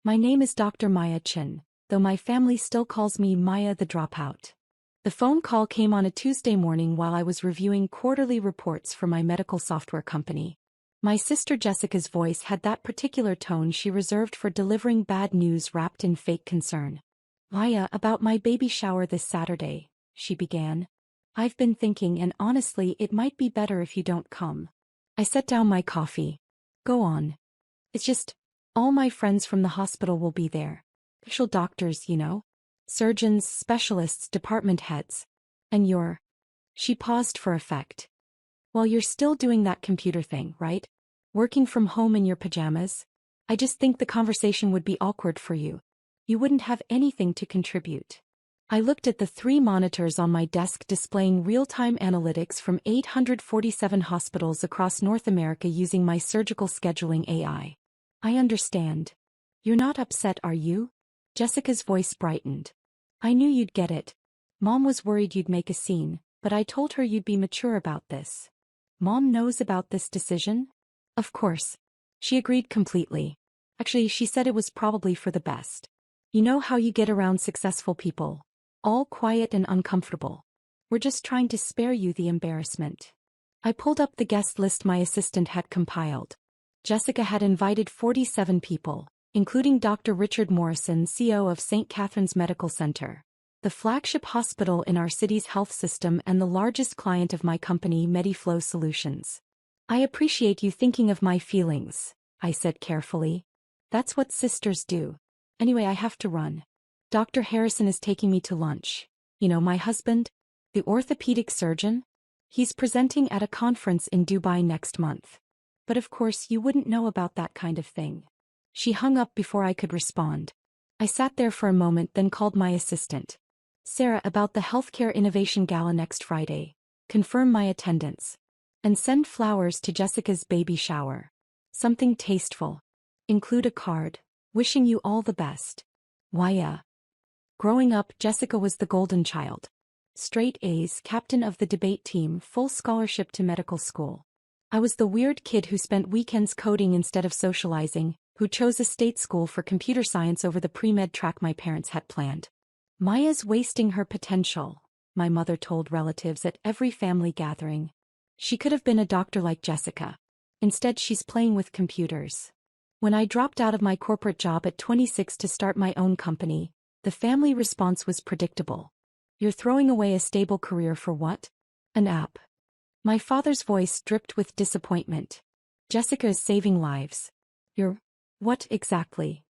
My name is Dr. Maya Chin, though my family still calls me Maya the Dropout. The phone call came on a Tuesday morning while I was reviewing quarterly reports for my medical software company. My sister Jessica's voice had that particular tone she reserved for delivering bad news wrapped in fake concern. "Maya, about my baby shower this Saturday," she began. "I've been thinking, and honestly it might be better if you don't come." I set down my coffee. "Go on." "It's just, all my friends from the hospital will be there. Actual doctors, you know. Surgeons, specialists, department heads. And you're—" She paused for effect. "Well, you're still doing that computer thing, right? Working from home in your pajamas? I just think the conversation would be awkward for you. You wouldn't have anything to contribute." I looked at the 3 monitors on my desk displaying real-time analytics from 847 hospitals across North America using my surgical scheduling AI. "I understand. You're not upset, are you?" Jessica's voice brightened. "I knew you'd get it. Mom was worried you'd make a scene, but I told her you'd be mature about this." "Mom knows about this decision?" "Of course." She agreed completely. Actually, she said it was probably for the best. You know how you get around successful people. All quiet and uncomfortable. "We're just trying to spare you the embarrassment." I pulled up the guest list my assistant had compiled. Jessica had invited 47 people, including Dr. Richard Morrison, CEO of St. Catherine's Medical Center, the flagship hospital in our city's health system and the largest client of my company, MediFlow Solutions. "I appreciate you thinking of my feelings," I said carefully. "That's what sisters do. Anyway, I have to run. Dr. Harrison is taking me to lunch. You know, my husband, the orthopedic surgeon? He's presenting at a conference in Dubai next month. But of course you wouldn't know about that kind of thing." She hung up before I could respond. I sat there for a moment, then called my assistant. "Sarah, about the Healthcare Innovation Gala next Friday. Confirm my attendance. And send flowers to Jessica's baby shower. Something tasteful. Include a card. Wishing you all the best. Maya." Growing up, Jessica was the golden child. Straight A's, captain of the debate team, full scholarship to medical school. I was the weird kid who spent weekends coding instead of socializing, who chose a state school for computer science over the pre-med track my parents had planned. "Maya's wasting her potential," my mother told relatives at every family gathering. "She could have been a doctor like Jessica. Instead, she's playing with computers." When I dropped out of my corporate job at 26 to start my own company, the family response was predictable. "You're throwing away a stable career for what? An app?" My father's voice dripped with disappointment. "Jessica is saving lives." "You're— what exactly?"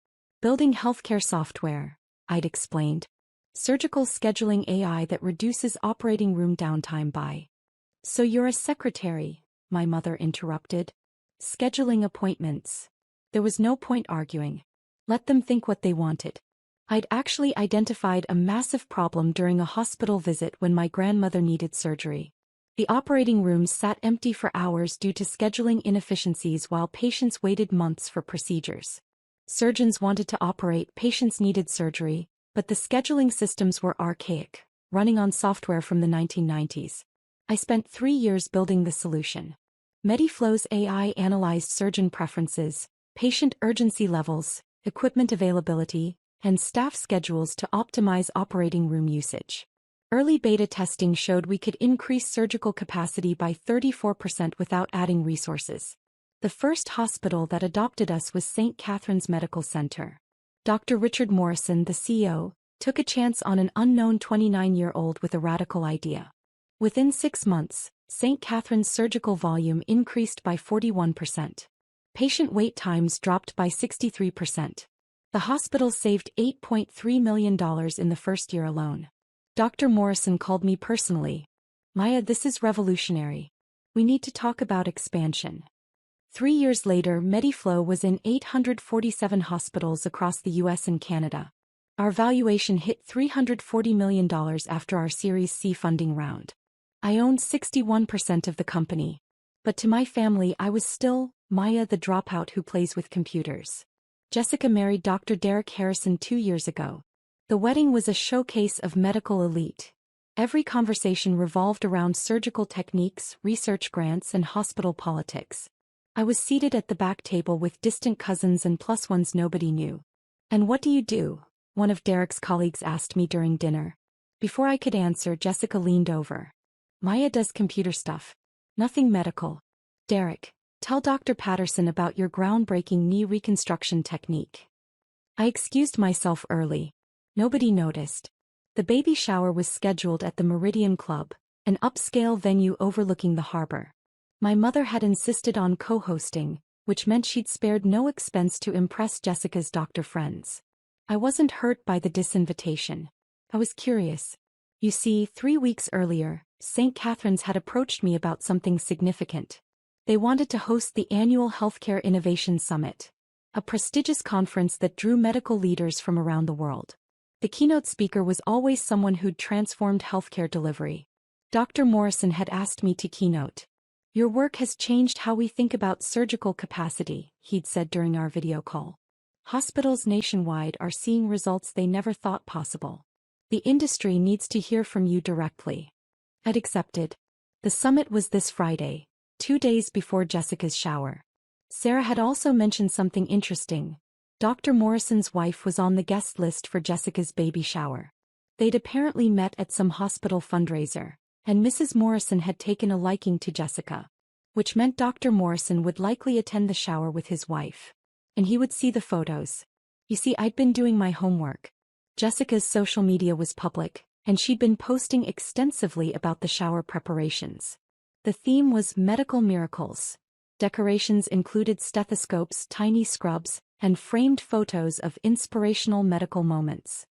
"Building healthcare software," I'd explained. "Surgical scheduling AI that reduces operating room downtime by—" "So you're a secretary," my mother interrupted. "Scheduling appointments." There was no point arguing. Let them think what they wanted. I'd actually identified a massive problem during a hospital visit when my grandmother needed surgery. The operating rooms sat empty for hours due to scheduling inefficiencies while patients waited months for procedures. Surgeons wanted to operate, patients needed surgery, but the scheduling systems were archaic, running on software from the 1990s. I spent 3 years building the solution. MediFlow's AI analyzed surgeon preferences, patient urgency levels, equipment availability, and staff schedules to optimize operating room usage. Early beta testing showed we could increase surgical capacity by 34% without adding resources. The first hospital that adopted us was St. Catherine's Medical Center. Dr. Richard Morrison, the CEO, took a chance on an unknown 29-year-old with a radical idea. Within 6 months, St. Catherine's surgical volume increased by 41%. Patient wait times dropped by 63%. The hospital saved $8.3 million in the first year alone. Dr. Morrison called me personally. "Maya, this is revolutionary. We need to talk about expansion." 3 years later, MediFlow was in 847 hospitals across the US and Canada. Our valuation hit $340 million after our Series C funding round. I owned 61% of the company. But to my family, I was still Maya the dropout who plays with computers. Jessica married Dr. Derek Harrison 2 years ago. The wedding was a showcase of medical elite. Every conversation revolved around surgical techniques, research grants, and hospital politics. I was seated at the back table with distant cousins and plus ones nobody knew. "And what do you do?" one of Derek's colleagues asked me during dinner. Before I could answer, Jessica leaned over. "Maya does computer stuff. Nothing medical." "Derek, tell Dr. Patterson about your groundbreaking knee reconstruction technique." I excused myself early. Nobody noticed. The baby shower was scheduled at the Meridian Club, an upscale venue overlooking the harbor. My mother had insisted on co-hosting, which meant she'd spared no expense to impress Jessica's doctor friends. I wasn't hurt by the disinvitation. I was curious. You see, 3 weeks earlier, St. Catherine's had approached me about something significant. They wanted to host the annual Healthcare Innovation Summit, a prestigious conference that drew medical leaders from around the world. The keynote speaker was always someone who'd transformed healthcare delivery. Dr. Morrison had asked me to keynote. "Your work has changed how we think about surgical capacity," he'd said during our video call. "Hospitals nationwide are seeing results they never thought possible. The industry needs to hear from you directly." I'd accepted. The summit was this Friday, 2 days before Jessica's shower. Sarah had also mentioned something interesting. Dr. Morrison's wife was on the guest list for Jessica's baby shower. They'd apparently met at some hospital fundraiser, and Mrs. Morrison had taken a liking to Jessica, which meant Dr. Morrison would likely attend the shower with his wife. And he would see the photos. You see, I'd been doing my homework. Jessica's social media was public, and she'd been posting extensively about the shower preparations. The theme was medical miracles. Decorations included stethoscopes, tiny scrubs, and framed photos of inspirational medical moments.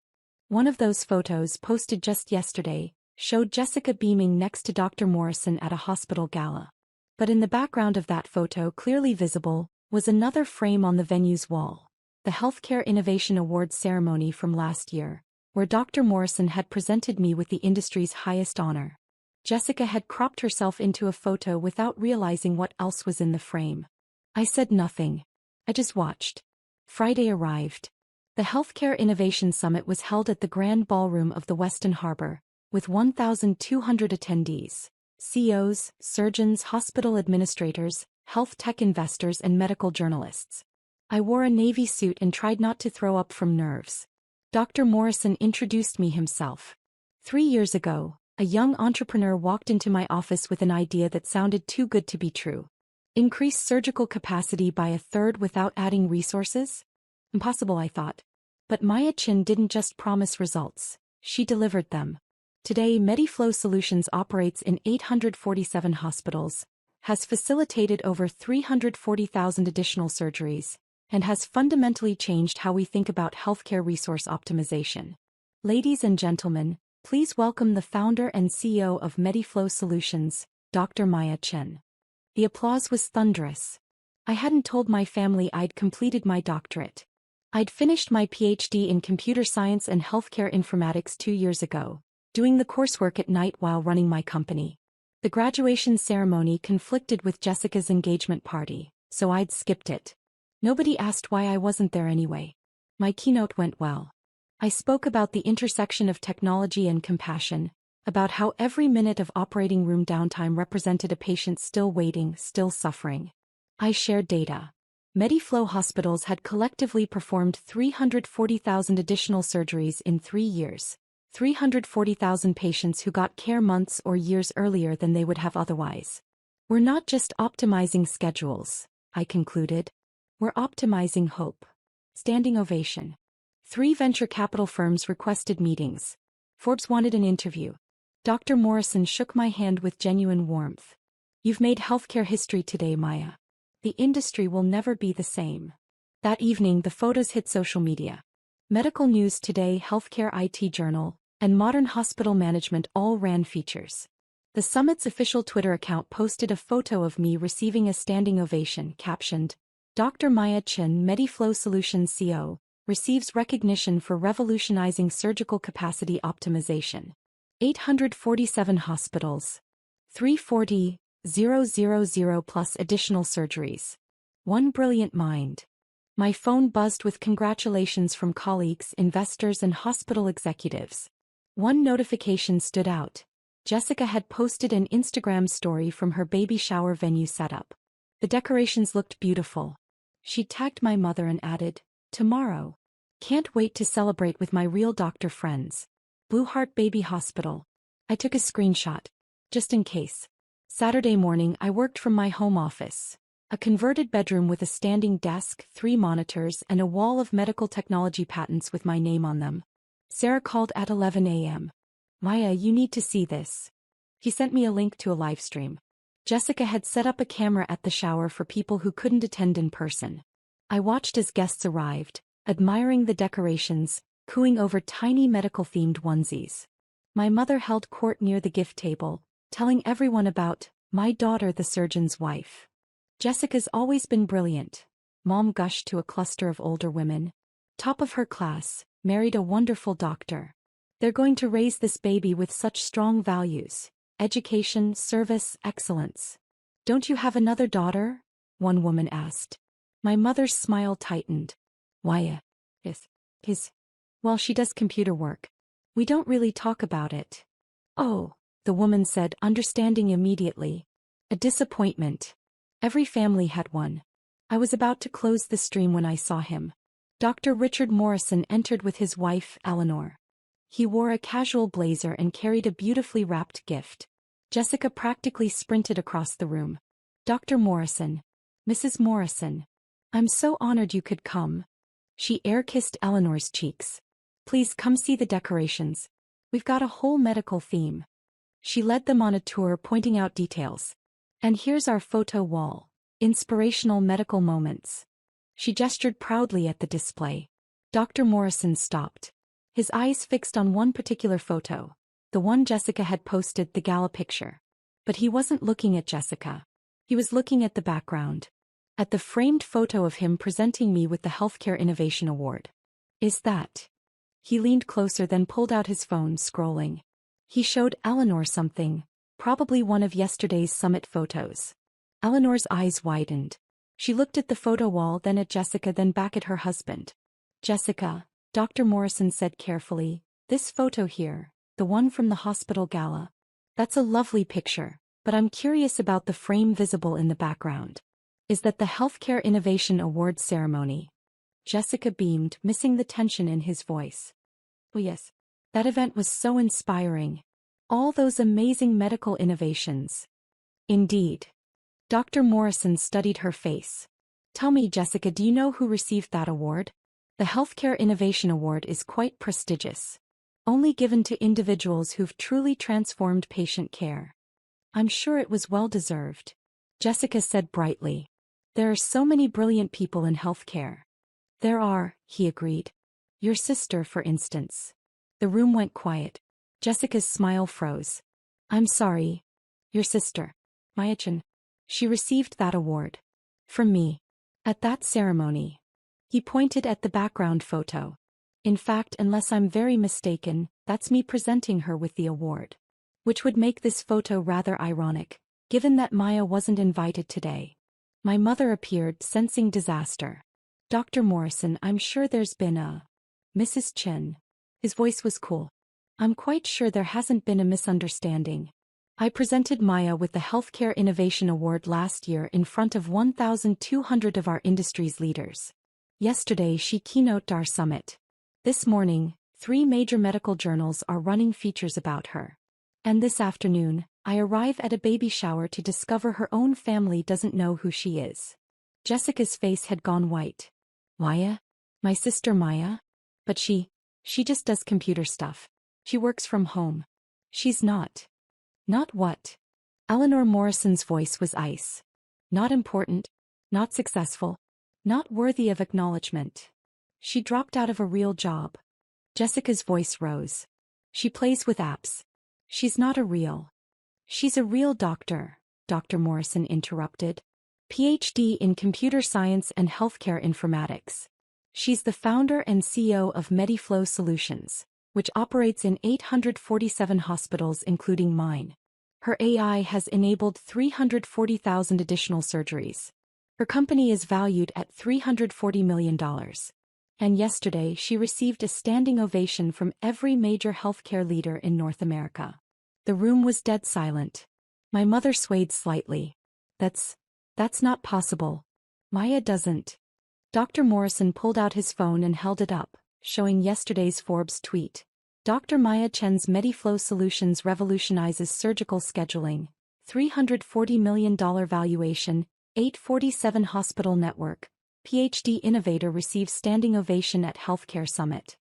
One of those photos, posted just yesterday, showed Jessica beaming next to Dr. Morrison at a hospital gala. But in the background of that photo, clearly visible, was another frame on the venue's wall, the Healthcare Innovation Awards ceremony from last year, where Dr. Morrison had presented me with the industry's highest honor. Jessica had cropped herself into a photo without realizing what else was in the frame. I said nothing. I just watched. Friday arrived. The Healthcare Innovation Summit was held at the Grand Ballroom of the Westin Harbor, with 1,200 attendees, CEOs, surgeons, hospital administrators, health tech investors, and medical journalists. I wore a navy suit and tried not to throw up from nerves. Dr. Morrison introduced me himself. 3 years ago, a young entrepreneur walked into my office with an idea that sounded too good to be true. Increase surgical capacity by 1/3 without adding resources? Impossible, I thought. But Maya Chin didn't just promise results, she delivered them. Today, MediFlow Solutions operates in 847 hospitals, has facilitated over 340,000 additional surgeries, and has fundamentally changed how we think about healthcare resource optimization. Ladies and gentlemen, please welcome the founder and CEO of MediFlow Solutions, Dr. Maya Chin. The applause was thunderous. I hadn't told my family I'd completed my doctorate. I'd finished my PhD in computer science and healthcare informatics 2 years ago, doing the coursework at night while running my company. The graduation ceremony conflicted with Jessica's engagement party, so I'd skipped it. Nobody asked why I wasn't there anyway. My keynote went well. I spoke about the intersection of technology and compassion, about how every minute of operating room downtime represented a patient still waiting, still suffering. I shared data. MediFlow hospitals had collectively performed 340,000 additional surgeries in 3 years, 340,000 patients who got care months or years earlier than they would have otherwise. We're not just optimizing schedules, I concluded. We're optimizing hope. Standing ovation. 3 venture capital firms requested meetings. Forbes wanted an interview. Dr. Morrison shook my hand with genuine warmth. You've made healthcare history today, Maya. The industry will never be the same. That evening, the photos hit social media. Medical News Today, Healthcare IT Journal, and Modern Hospital Management all ran features. The summit's official Twitter account posted a photo of me receiving a standing ovation, captioned, "Dr. Maya Chin, MediFlow Solutions CEO, receives recognition for revolutionizing surgical capacity optimization. 847 hospitals. 340,000 plus additional surgeries. One brilliant mind." My phone buzzed with congratulations from colleagues, investors, and hospital executives. One notification stood out. Jessica had posted an Instagram story from her baby shower venue setup. The decorations looked beautiful. She tagged my mother and added, "Tomorrow." Can't wait to celebrate with my real doctor friends. Blue Heart Baby Hospital. I took a screenshot. Just in case. Saturday morning I worked from my home office. A converted bedroom with a standing desk, 3 monitors and a wall of medical technology patents with my name on them. Sarah called at 11 a.m. Maya, you need to see this. He sent me a link to a live stream. Jessica had set up a camera at the shower for people who couldn't attend in person. I watched as guests arrived, admiring the decorations, cooing over tiny medical-themed onesies. My mother held court near the gift table, telling everyone about my daughter, the surgeon's wife. Jessica's always been brilliant. Mom gushed to a cluster of older women. Top of her class, married a wonderful doctor. They're going to raise this baby with such strong values. Education, service, excellence. Don't you have another daughter? One woman asked. My mother's smile tightened. Why? Well, she does computer work. We don't really talk about it. Oh, the woman said, understanding immediately. A disappointment. Every family had one. I was about to close the stream when I saw him. Dr. Richard Morrison entered with his wife, Eleanor. He wore a casual blazer and carried a beautifully wrapped gift. Jessica practically sprinted across the room. Dr. Morrison. Mrs. Morrison. I'm so honored you could come. She air-kissed Eleanor's cheeks. Please come see the decorations. We've got a whole medical theme. She led them on a tour, pointing out details. And here's our photo wall. Inspirational medical moments. She gestured proudly at the display. Dr. Morrison stopped. His eyes fixed on one particular photo. The one Jessica had posted, the gala picture. But he wasn't looking at Jessica. He was looking at the background. At the framed photo of him presenting me with the Healthcare Innovation Award. Is that? He leaned closer, then pulled out his phone, scrolling. He showed Eleanor something, probably one of yesterday's summit photos. Eleanor's eyes widened. She looked at the photo wall, then at Jessica, then back at her husband. Jessica, Dr. Morrison said carefully, this photo here, the one from the hospital gala. That's a lovely picture, but I'm curious about the frame visible in the background. Is that the Healthcare Innovation Awards ceremony? Jessica beamed, missing the tension in his voice. Oh yes. That event was so inspiring. All those amazing medical innovations. Indeed. Dr. Morrison studied her face. Tell me, Jessica, do you know who received that award? The Healthcare Innovation Award is quite prestigious. Only given to individuals who've truly transformed patient care. I'm sure it was well-deserved. Jessica said brightly. There are so many brilliant people in healthcare. There are, he agreed. Your sister, for instance. The room went quiet. Jessica's smile froze. I'm sorry. Your sister. Maya-chan. She received that award. From me. At that ceremony. He pointed at the background photo. In fact, unless I'm very mistaken, that's me presenting her with the award. Which would make this photo rather ironic, given that Maya wasn't invited today. My mother appeared, sensing disaster. Dr. Morrison, I'm sure there's been a... Mrs. Chen. His voice was cool. I'm quite sure there hasn't been a misunderstanding. I presented Maya with the Healthcare Innovation Award last year in front of 1,200 of our industry's leaders. Yesterday she keynoted our summit. This morning, 3 major medical journals are running features about her. And this afternoon, I arrive at a baby shower to discover her own family doesn't know who she is. Jessica's face had gone white. Maya? My sister Maya? But she just does computer stuff. She works from home. She's not. Not what? Eleanor Morrison's voice was ice. Not important. Not successful. Not worthy of acknowledgement. She dropped out of a real job. Jessica's voice rose. She plays with apps. She's not a real. She's a real doctor, Dr. Morrison interrupted. PhD in computer science and healthcare informatics. She's the founder and CEO of MediFlow Solutions, which operates in 847 hospitals including mine. Her AI has enabled 340,000 additional surgeries. Her company is valued at $340 million. And yesterday she received a standing ovation from every major healthcare leader in North America. The room was dead silent. My mother swayed slightly. That's not possible. Maya doesn't. Dr. Morrison pulled out his phone and held it up, showing yesterday's Forbes tweet. Dr. Maya Chen's MediFlow Solutions revolutionizes surgical scheduling. $340 million valuation, 847 hospital network. PhD innovator receives standing ovation at healthcare summit.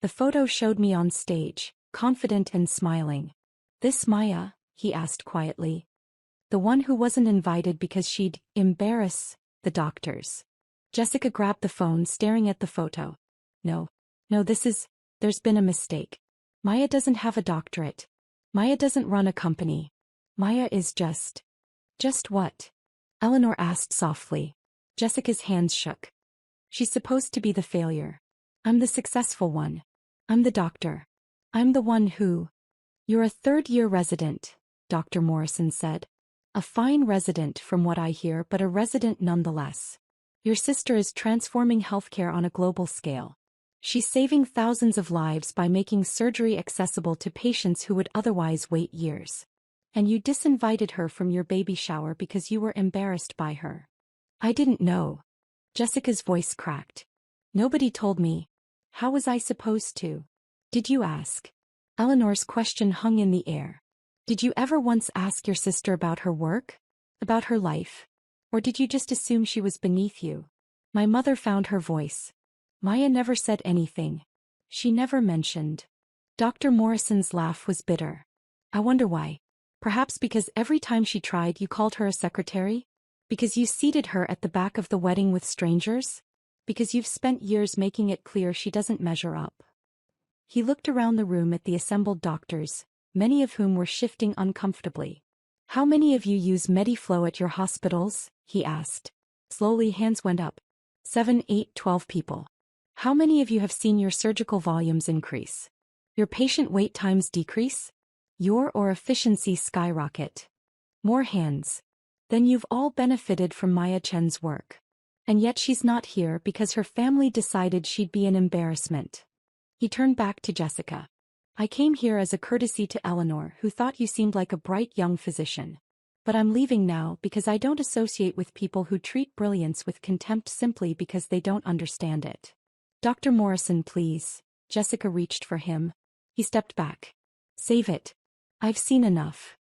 The photo showed me on stage, confident and smiling. This Maya? He asked quietly. The one who wasn't invited because she'd embarrass the doctors. Jessica grabbed the phone, staring at the photo. No, there's been a mistake. Maya doesn't have a doctorate. Maya doesn't run a company. Maya is just what? Eleanor asked softly. Jessica's hands shook. She's supposed to be the failure. I'm the successful one. I'm the doctor. I'm the one who... You're a third-year resident, Dr. Morrison said. A fine resident from what I hear, but a resident nonetheless. Your sister is transforming healthcare on a global scale. She's saving thousands of lives by making surgery accessible to patients who would otherwise wait years. And you disinvited her from your baby shower because you were embarrassed by her. I didn't know. Jessica's voice cracked. Nobody told me. How was I supposed to? Did you ask? Eleanor's question hung in the air. Did you ever once ask your sister about her work? About her life? Or did you just assume she was beneath you? My mother found her voice. Maya never said anything. She never mentioned. Dr. Morrison's laugh was bitter. I wonder why. Perhaps because every time she tried you called her a secretary? Because you seated her at the back of the wedding with strangers? Because you've spent years making it clear she doesn't measure up. He looked around the room at the assembled doctors, many of whom were shifting uncomfortably. How many of you use MediFlow at your hospitals? He asked. Slowly hands went up. 7, 8, 12 people. How many of you have seen your surgical volumes increase? Your patient wait times decrease? Your or efficiency skyrocket? More hands. Then you've all benefited from Maya Chen's work. And yet she's not here because her family decided she'd be an embarrassment. He turned back to Jessica. I came here as a courtesy to Eleanor, who thought you seemed like a bright young physician. But I'm leaving now because I don't associate with people who treat brilliance with contempt simply because they don't understand it. Dr. Morrison, please. Jessica reached for him. He stepped back. Save it. I've seen enough.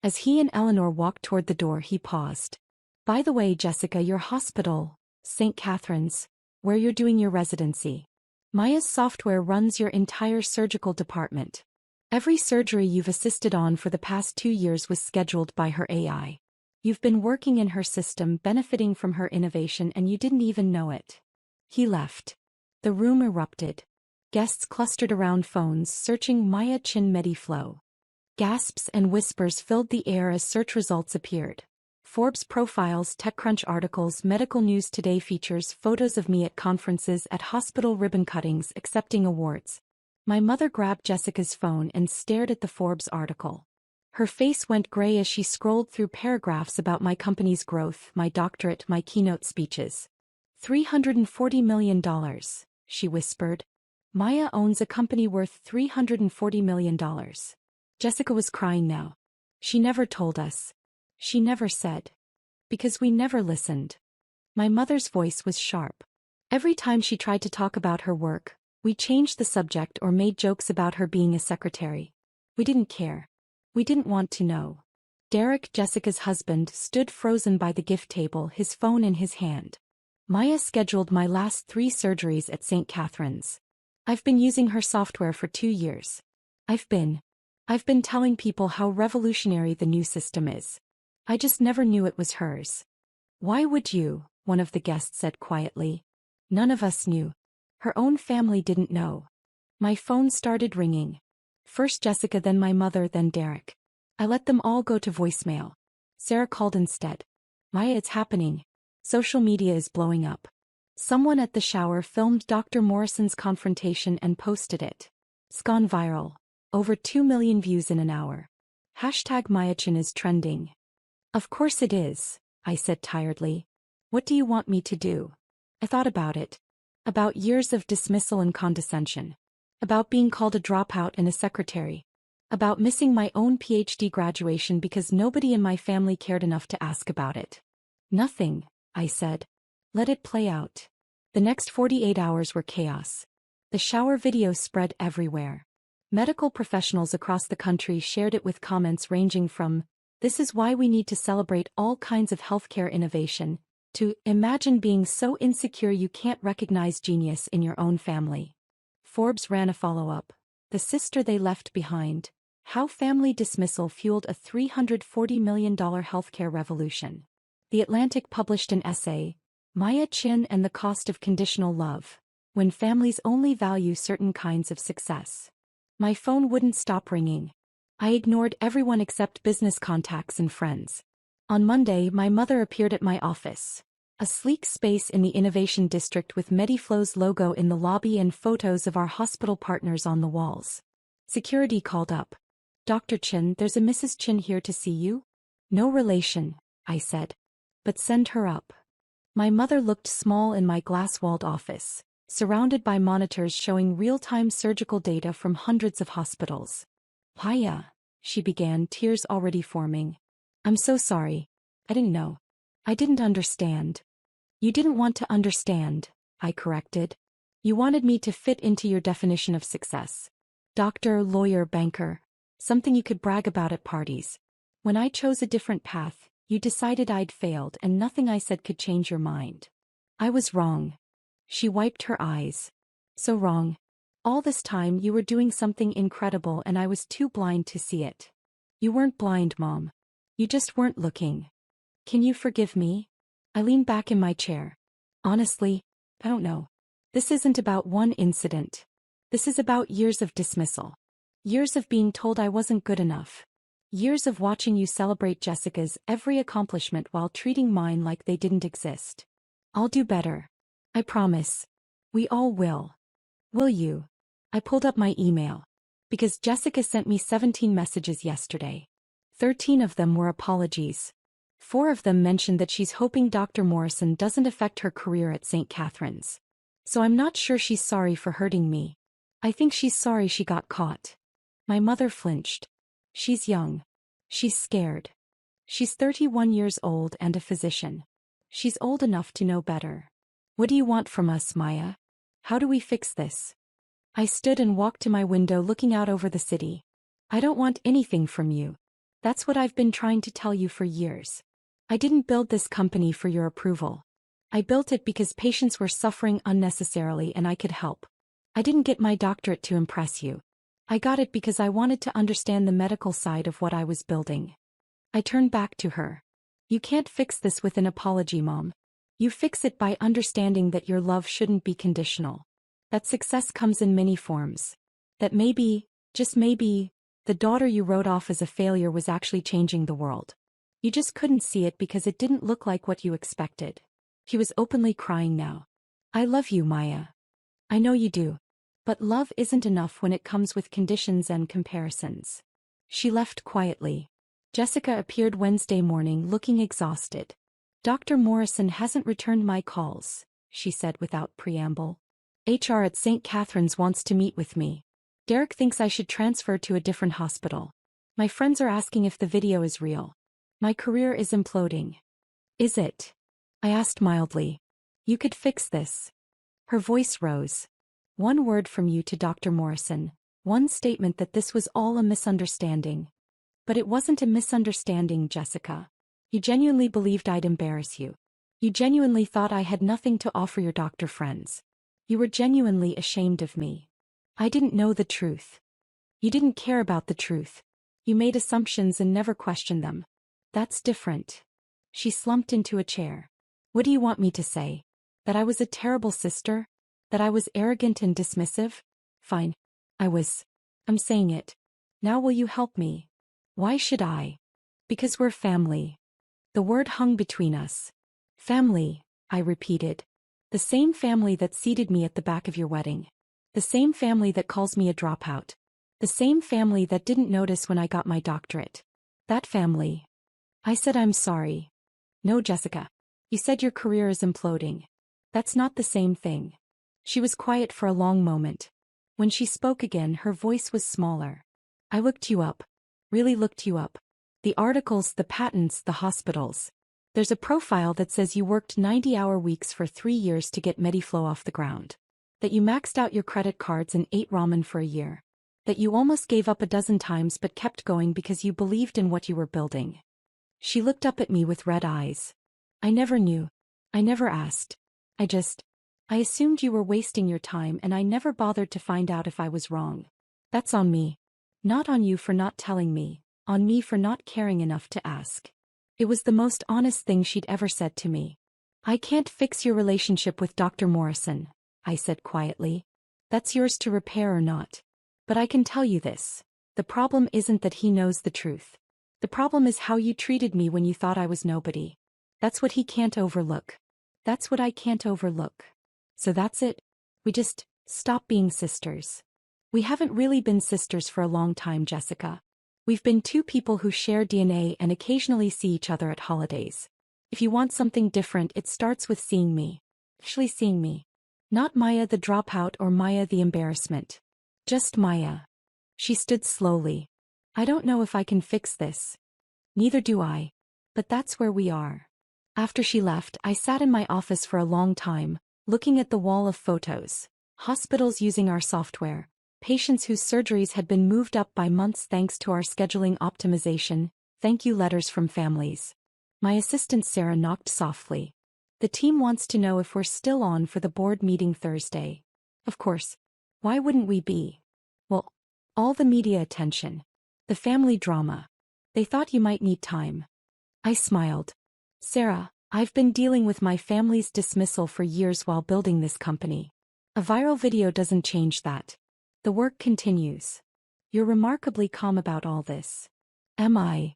As he and Eleanor walked toward the door, he paused. By the way, Jessica, your hospital, St. Catherine's, where you're doing your residency. Maya's software runs your entire surgical department. Every surgery you've assisted on for the past 2 years was scheduled by her AI. You've been working in her system, benefiting from her innovation, and you didn't even know it. He left. The room erupted. Guests clustered around phones, searching Maya Chen MediFlow. Gasps and whispers filled the air as search results appeared. Forbes profiles, TechCrunch articles, Medical News Today features, photos of me at conferences, at hospital ribbon cuttings, accepting awards. My mother grabbed Jessica's phone and stared at the Forbes article. Her face went gray as she scrolled through paragraphs about my company's growth, my doctorate, my keynote speeches. $340 million, she whispered. Maya owns a company worth $340 million. Jessica was crying now. She never told us. She never said. Because we never listened. My mother's voice was sharp. Every time she tried to talk about her work, we changed the subject or made jokes about her being a secretary. We didn't care. We didn't want to know. Derek, Jessica's husband, stood frozen by the gift table, his phone in his hand. Maya scheduled my last 3 surgeries at St. Catherine's. I've been using her software for 2 years. I've been telling people how revolutionary the new system is. I just never knew it was hers. Why would you? One of the guests said quietly. None of us knew. Her own family didn't know. My phone started ringing. First Jessica, then my mother, then Derek. I let them all go to voicemail. Sarah called instead. Maya, it's happening. Social media is blowing up. Someone at the shower filmed Dr. Morrison's confrontation and posted it. It's gone viral. Over 2 million views in an hour. Hashtag MayaChen is trending. Of course it is, I said tiredly. What do you want me to do? I thought about it. About years of dismissal and condescension. About being called a dropout and a secretary. About missing my own PhD graduation because nobody in my family cared enough to ask about it. Nothing, I said. Let it play out. The next 48 hours were chaos. The shower video spread everywhere. Medical professionals across the country shared it with comments ranging from, "This is why we need to celebrate all kinds of healthcare innovation," to, "Imagine being so insecure you can't recognize genius in your own family." Forbes ran a follow-up. "The sister they left behind. How family dismissal fueled a $340 million healthcare revolution." The Atlantic published an essay, "Maya Chin and the Cost of Conditional Love. When Families Only Value Certain Kinds of Success." My phone wouldn't stop ringing. I ignored everyone except business contacts and friends. On Monday, my mother appeared at my office. A sleek space in the Innovation District with Mediflow's logo in the lobby and photos of our hospital partners on the walls. Security called up. "Dr. Chin, there's a Mrs. Chin here to see you." "No relation," I said. "But send her up." My mother looked small in my glass-walled office, surrounded by monitors showing real-time surgical data from hundreds of hospitals. "Maya," she began, tears already forming. "I'm so sorry. I didn't know. I didn't understand." "You didn't want to understand," I corrected. "You wanted me to fit into your definition of success. Doctor, lawyer, banker. Something you could brag about at parties. When I chose a different path, you decided I'd failed and nothing I said could change your mind. I was wrong." She wiped her eyes. "So wrong. All this time you were doing something incredible and I was too blind to see it." "You weren't blind, Mom. You just weren't looking. Can you forgive me?" I leaned back in my chair. "Honestly, I don't know. This isn't about one incident. This is about years of dismissal. Years of being told I wasn't good enough. Years of watching you celebrate Jessica's every accomplishment while treating mine like they didn't exist. I'll do better. I promise. We all will. Will you?" I pulled up my email. Because Jessica sent me 17 messages yesterday. 13 of them were apologies. 4 of them mentioned that she's hoping Dr. Morrison doesn't affect her career at St. Catherine's. So I'm not sure she's sorry for hurting me. I think she's sorry she got caught. My mother flinched. She's young. She's scared. She's 31 years old and a physician. She's old enough to know better. "What do you want from us, Maya? How do we fix this?" I stood and walked to my window looking out over the city. "I don't want anything from you. That's what I've been trying to tell you for years. I didn't build this company for your approval. I built it because patients were suffering unnecessarily and I could help. I didn't get my doctorate to impress you. I got it because I wanted to understand the medical side of what I was building." I turned back to her. "You can't fix this with an apology, Mom. You fix it by understanding that your love shouldn't be conditional. That success comes in many forms. That maybe, just maybe, the daughter you wrote off as a failure was actually changing the world. You just couldn't see it because it didn't look like what you expected." He was openly crying now. "I love you, Maya. I know you do. But love isn't enough when it comes with conditions and comparisons." She left quietly. Jessica appeared Wednesday morning looking exhausted. "Dr. Morrison hasn't returned my calls," she said without preamble. "HR at St. Catherine's wants to meet with me. Derek thinks I should transfer to a different hospital. My friends are asking if the video is real. My career is imploding." "Is it?" I asked mildly. "You could fix this." Her voice rose. "One word from you to Dr. Morrison, one statement that this was all a misunderstanding." "But it wasn't a misunderstanding, Jessica. You genuinely believed I'd embarrass you. You genuinely thought I had nothing to offer your doctor friends. You were genuinely ashamed of me. I didn't know the truth. You didn't care about the truth. You made assumptions and never questioned them. That's different." She slumped into a chair. "What do you want me to say? That I was a terrible sister? That I was arrogant and dismissive? Fine. I was. I'm saying it. Now will you help me?" "Why should I?" "Because we're family." The word hung between us. "Family," I repeated. "The same family that seated me at the back of your wedding. The same family that calls me a dropout. The same family that didn't notice when I got my doctorate. That family." I said, "I'm sorry." "No, Jessica. You said your career is imploding. That's not the same thing." She was quiet for a long moment. When she spoke again, her voice was smaller. "I looked you up. Really looked you up. The articles, the patents, the hospitals. There's a profile that says you worked 90-hour weeks for 3 years to get Mediflow off the ground. That you maxed out your credit cards and ate ramen for a year. That you almost gave up a dozen times but kept going because you believed in what you were building. She looked up at me with red eyes. I never knew. I never asked. I assumed you were wasting your time and I never bothered to find out if I was wrong. That's on me. Not on you for not telling me, on me for not caring enough to ask. It was the most honest thing she'd ever said to me. I can't fix your relationship with Dr. Morrison, I said quietly. That's yours to repair or not. But I can tell you this. The problem isn't that he knows the truth. The problem is how you treated me when you thought I was nobody. That's what he can't overlook. That's what I can't overlook. So that's it. We just stop being sisters. We haven't really been sisters for a long time, Jessica. We've been two people who share DNA and occasionally see each other at holidays. If you want something different, it starts with seeing me. Actually seeing me. Not Maya the dropout or Maya the embarrassment. Just Maya. She stood slowly. I don't know if I can fix this. Neither do I. But that's where we are. After she left, I sat in my office for a long time, looking at the wall of photos. Hospitals using our software. Patients whose surgeries had been moved up by months thanks to our scheduling optimization. Thank you letters from families. My assistant Sarah knocked softly. The team wants to know if we're still on for the board meeting Thursday. Of course. Why wouldn't we be? Well, all the media attention. The family drama. They thought you might need time. I smiled. Sarah, I've been dealing with my family's dismissal for years while building this company. A viral video doesn't change that. The work continues. You're remarkably calm about all this. Am I?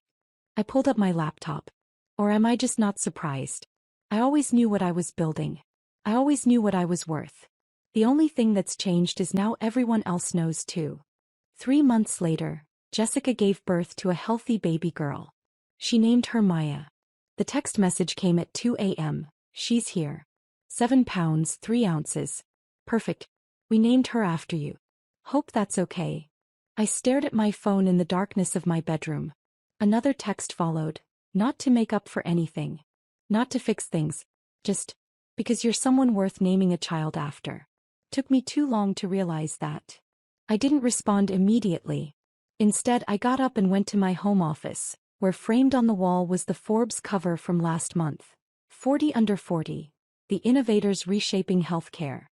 I pulled up my laptop. Or am I just not surprised? I always knew what I was building. I always knew what I was worth. The only thing that's changed is now everyone else knows too. 3 months later, Jessica gave birth to a healthy baby girl. She named her Maya. The text message came at 2 a.m. She's here. 7 pounds, 3 ounces. Perfect. We named her after you. Hope that's okay. I stared at my phone in the darkness of my bedroom. Another text followed. Not to make up for anything. Not to fix things. Just because you're someone worth naming a child after. Took me too long to realize that. I didn't respond immediately. Instead, I got up and went to my home office, where framed on the wall was the Forbes cover from last month. 40 under 40. The innovators reshaping healthcare.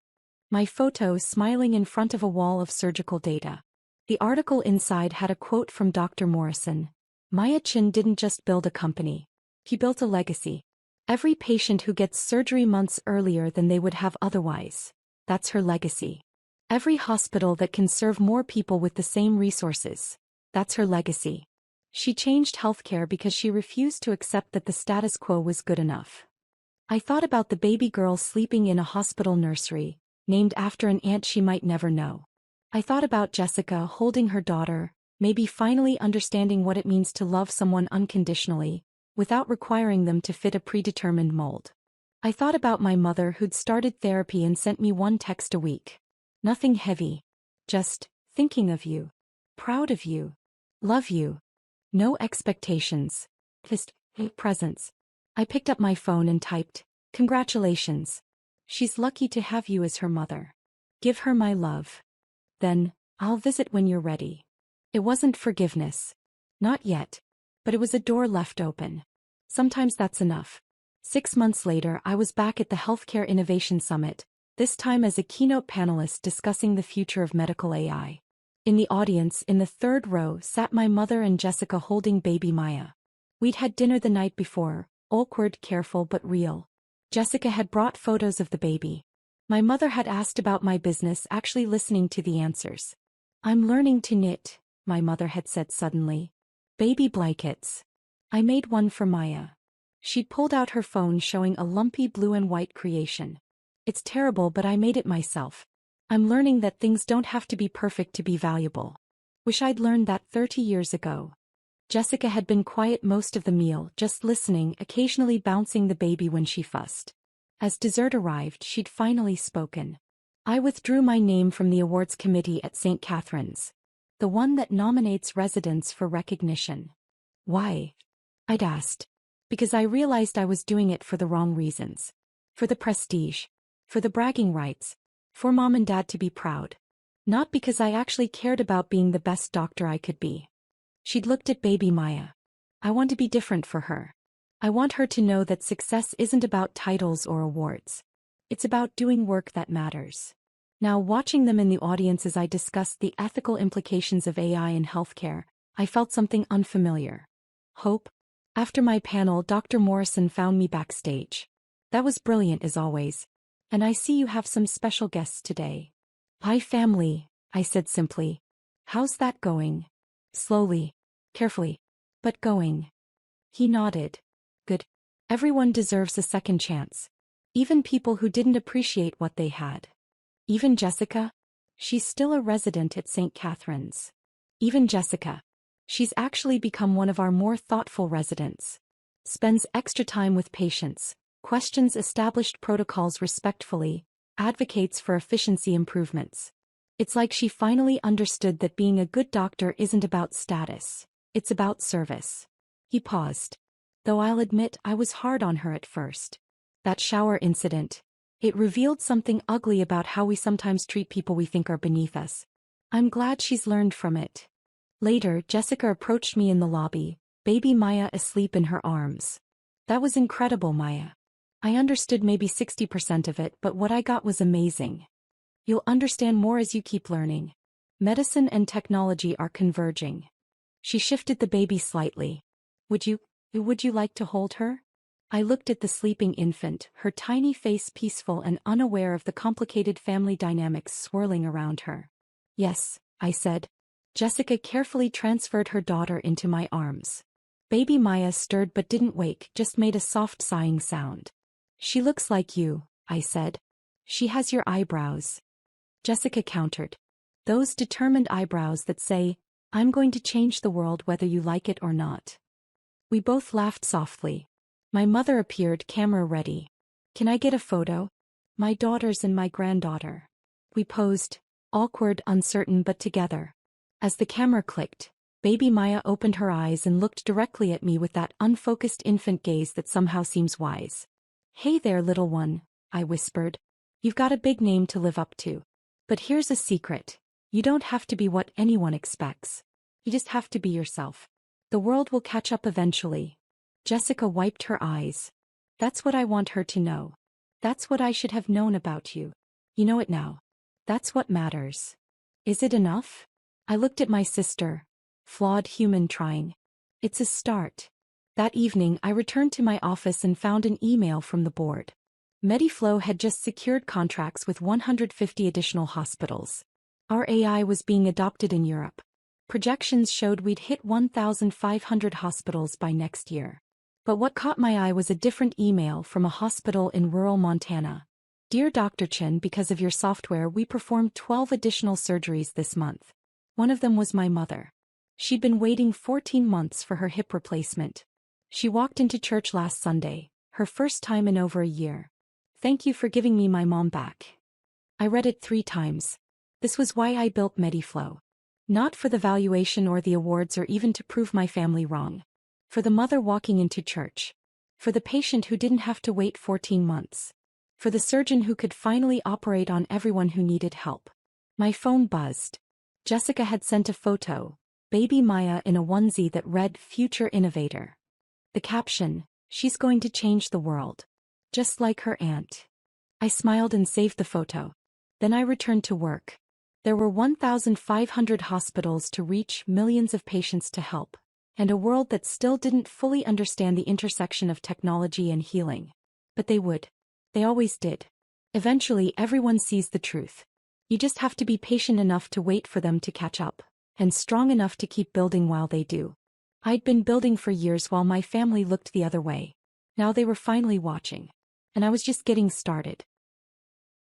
My photo smiling in front of a wall of surgical data. The article inside had a quote from Dr. Morrison. Maya Chin didn't just build a company. He built a legacy. Every patient who gets surgery months earlier than they would have otherwise. That's her legacy. Every hospital that can serve more people with the same resources. That's her legacy. She changed healthcare because she refused to accept that the status quo was good enough. I thought about the baby girl sleeping in a hospital nursery, named after an aunt she might never know. I thought about Jessica holding her daughter, maybe finally understanding what it means to love someone unconditionally, without requiring them to fit a predetermined mold. I thought about my mother who'd started therapy and sent me 1 text a week. Nothing heavy. Just, thinking of you. Proud of you. Love you. No expectations. Just, presence. I picked up my phone and typed, congratulations. She's lucky to have you as her mother. Give her my love. Then, I'll visit when you're ready. It wasn't forgiveness. Not yet. But it was a door left open. Sometimes that's enough. 6 months later, I was back at the Healthcare Innovation Summit, this time as a keynote panelist discussing the future of medical AI. In the audience, in the 3rd row, sat my mother and Jessica holding baby Maya. We'd had dinner the night before, awkward, careful but real. Jessica had brought photos of the baby. My mother had asked about my business, actually listening to the answers. I'm learning to knit, my mother had said suddenly. Baby blankets. I made one for Maya. She'd pulled out her phone showing a lumpy blue and white creation. It's terrible, but I made it myself. I'm learning that things don't have to be perfect to be valuable. Wish I'd learned that 30 years ago. Jessica had been quiet most of the meal, just listening, occasionally bouncing the baby when she fussed. As dessert arrived, she'd finally spoken. I withdrew my name from the awards committee at St. Catherine's. The one that nominates residents for recognition. Why? I'd asked. Because I realized I was doing it for the wrong reasons. For the prestige. For the bragging rights. For mom and dad to be proud. Not because I actually cared about being the best doctor I could be. She'd looked at baby Maya. I want to be different for her. I want her to know that success isn't about titles or awards. It's about doing work that matters. Now, watching them in the audience as I discussed the ethical implications of AI in healthcare, I felt something unfamiliar. Hope? After my panel, Dr. Morrison found me backstage. That was brilliant as always. And I see you have some special guests today. Hi family, I said simply. How's that going? Slowly. Carefully. But going. He nodded. Good. Everyone deserves a second chance. Even people who didn't appreciate what they had. Even Jessica? She's still a resident at St. Catherine's. Even Jessica. She's actually become one of our more thoughtful residents. Spends extra time with patients, questions established protocols respectfully, advocates for efficiency improvements. It's like she finally understood that being a good doctor isn't about status. It's about service. He paused. Though I'll admit I was hard on her at first. That shower incident. It revealed something ugly about how we sometimes treat people we think are beneath us. I'm glad she's learned from it. Later, Jessica approached me in the lobby, baby Maya asleep in her arms. That was incredible, Maya. I understood maybe 60% of it, but what I got was amazing. You'll understand more as you keep learning. Medicine and technology are converging. She shifted the baby slightly. Would you like to hold her? I looked at the sleeping infant, her tiny face peaceful and unaware of the complicated family dynamics swirling around her. Yes, I said. Jessica carefully transferred her daughter into my arms. Baby Maya stirred but didn't wake, just made a soft sighing sound. She looks like you, I said. She has your eyebrows. Jessica countered. Those determined eyebrows that say, I'm going to change the world whether you like it or not. We both laughed softly. My mother appeared, camera ready. Can I get a photo? My daughters and my granddaughter. We posed, awkward, uncertain but together. As the camera clicked, baby Maya opened her eyes and looked directly at me with that unfocused infant gaze that somehow seems wise. Hey there, little one, I whispered. You've got a big name to live up to. But here's a secret. You don't have to be what anyone expects. You just have to be yourself. The world will catch up eventually. Jessica wiped her eyes. That's what I want her to know. That's what I should have known about you. You know it now. That's what matters. Is it enough? I looked at my sister. Flawed human trying. It's a start. That evening I returned to my office and found an email from the board. Mediflow had just secured contracts with 150 additional hospitals. Our AI was being adopted in Europe. Projections showed we'd hit 1,500 hospitals by next year. But what caught my eye was a different email from a hospital in rural Montana. Dear Dr. Chen, because of your software we performed 12 additional surgeries this month. One of them was my mother. She'd been waiting 14 months for her hip replacement. She walked into church last Sunday, her first time in over a year. Thank you for giving me my mom back. I read it 3 times. This was why I built Mediflow. Not for the valuation or the awards or even to prove my family wrong. For the mother walking into church. For the patient who didn't have to wait 14 months. For the surgeon who could finally operate on everyone who needed help. My phone buzzed. Jessica had sent a photo, baby Maya in a onesie that read Future Innovator. The caption, she's going to change the world. Just like her aunt. I smiled and saved the photo. Then I returned to work. There were 1,500 hospitals to reach, millions of patients to help, and a world that still didn't fully understand the intersection of technology and healing. But they would. They always did. Eventually everyone sees the truth. You just have to be patient enough to wait for them to catch up, and strong enough to keep building while they do. I'd been building for years while my family looked the other way. Now they were finally watching. And I was just getting started.